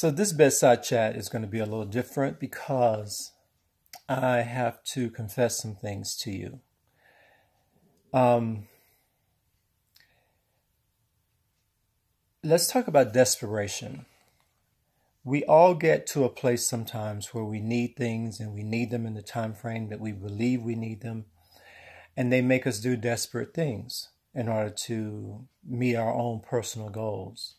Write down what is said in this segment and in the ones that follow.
So this bedside chat is going to be a little different because I have to confess some things to you. Um, let's talk about desperation. We all get to a place sometimes where we need things and we need them in the time frame that we believe we need them, and they make us do desperate things in order to meet our own personal goals.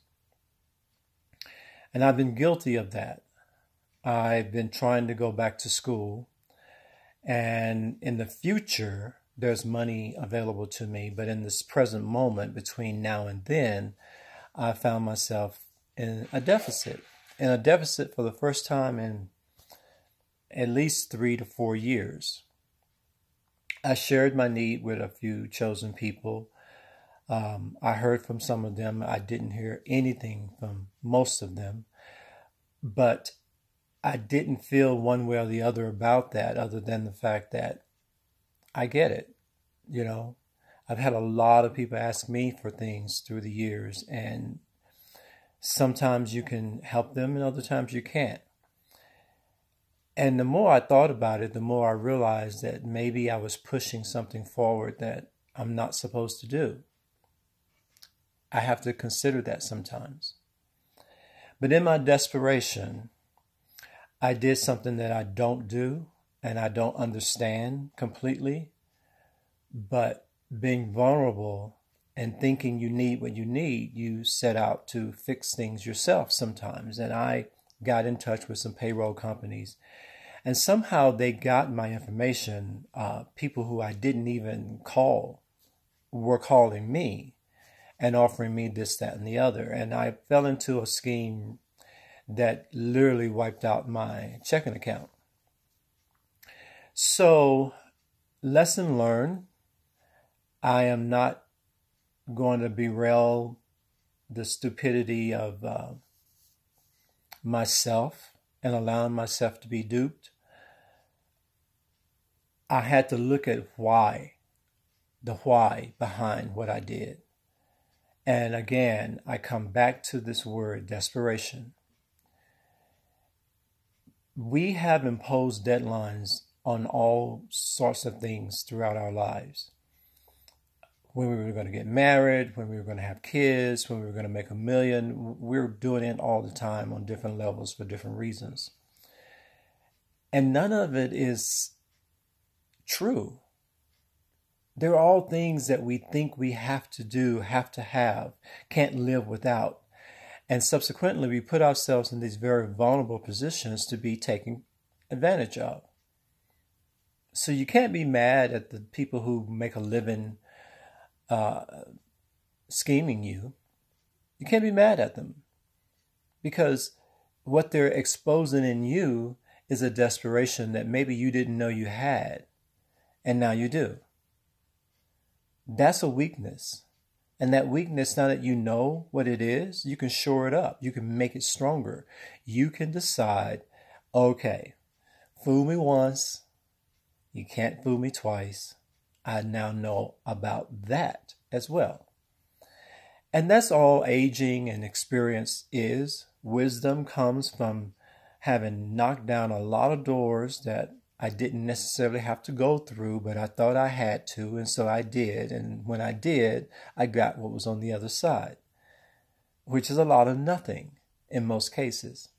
And I've been guilty of that. I've been trying to go back to school, and in the future, there's money available to me. But in this present moment, between now and then, I found myself in a deficit for the first time in at least 3 to 4 years. I shared my need with a few chosen people. I heard from some of them. I didn't hear anything from most of them, but I didn't feel one way or the other about that, other than the fact that I get it. You know, I've had a lot of people ask me for things through the years, and sometimes you can help them and other times you can't. And the more I thought about it, the more I realized that maybe I was pushing something forward that I'm not supposed to do. I have to consider that sometimes. But in my desperation, I did something that I don't do and I don't understand completely. But being vulnerable and thinking you need what you need, you set out to fix things yourself sometimes. And I got in touch with some payroll companies, and somehow they got my information. People who I didn't even call were calling me and offering me this, that, and the other. And I fell into a scheme that literally wiped out my checking account. So, lesson learned. I am not going to derail the stupidity of myself and allowing myself to be duped. I had to look at the why behind what I did. And again, I come back to this word, desperation. We have imposed deadlines on all sorts of things throughout our lives. When we were going to get married, when we were going to have kids, when we were going to make $1 million, we're doing it all the time on different levels for different reasons. And none of it is true. They're all things that we think we have to do, have to have, can't live without. And subsequently, we put ourselves in these very vulnerable positions to be taken advantage of. So you can't be mad at the people who make a living scheming you. You can't be mad at them, because what they're exposing in you is a desperation that maybe you didn't know you had, and now you do. That's a weakness. And that weakness, now that you know what it is, you can shore it up. You can make it stronger. You can decide, okay, fool me once, you can't fool me twice. I now know about that as well. And that's all aging and experience is. Wisdom comes from having knocked down a lot of doors that I didn't necessarily have to go through, but I thought I had to, and so I did. And when I did, I got what was on the other side, which is a lot of nothing in most cases.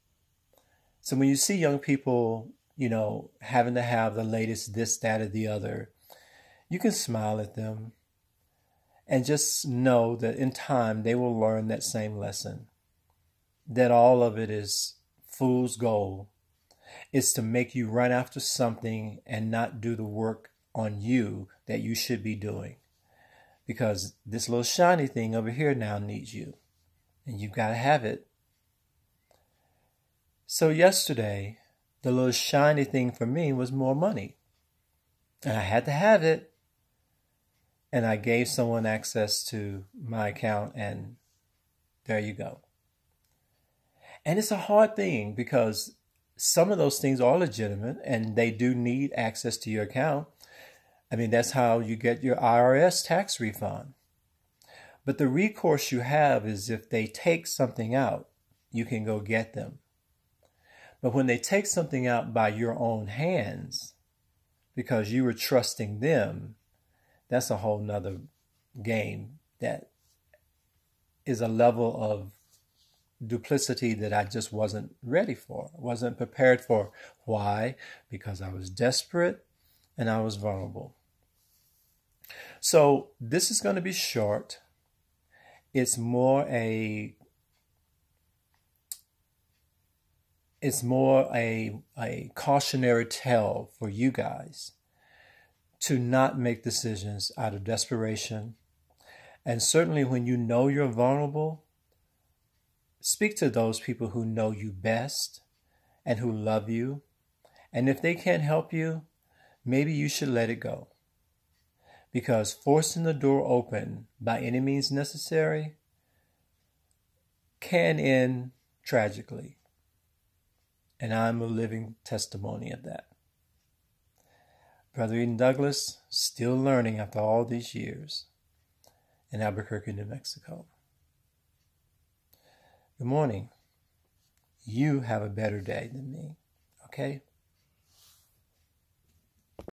So when you see young people, having to have the latest this, that, or the other, you can smile at them and just know that in time they will learn that same lesson, that all of it is fool's gold. It's to make you run after something and not do the work on you that you should be doing. Because this little shiny thing over here now needs you, and you've got to have it. So yesterday, the little shiny thing for me was more money. And I had to have it. And I gave someone access to my account, and there you go. And it's a hard thing, because some of those things are legitimate and they do need access to your account. I mean, that's how you get your IRS tax refund. But the recourse you have is if they take something out, you can go get them. But when they take something out by your own hands, because you were trusting them, that's a whole nother game. That is a level of duplicity that I just wasn't ready for, wasn't prepared for. Why? Because I was desperate and I was vulnerable. So this is going to be short. It's more a cautionary tale for you guys to not make decisions out of desperation. And certainly when you know you're vulnerable, speak to those people who know you best and who love you. And if they can't help you, maybe you should let it go. Because forcing the door open by any means necessary can end tragically. And I'm a living testimony of that. Brother Eden Douglas, still learning after all these years in Albuquerque, New Mexico. Good morning. You have a better day than me, okay?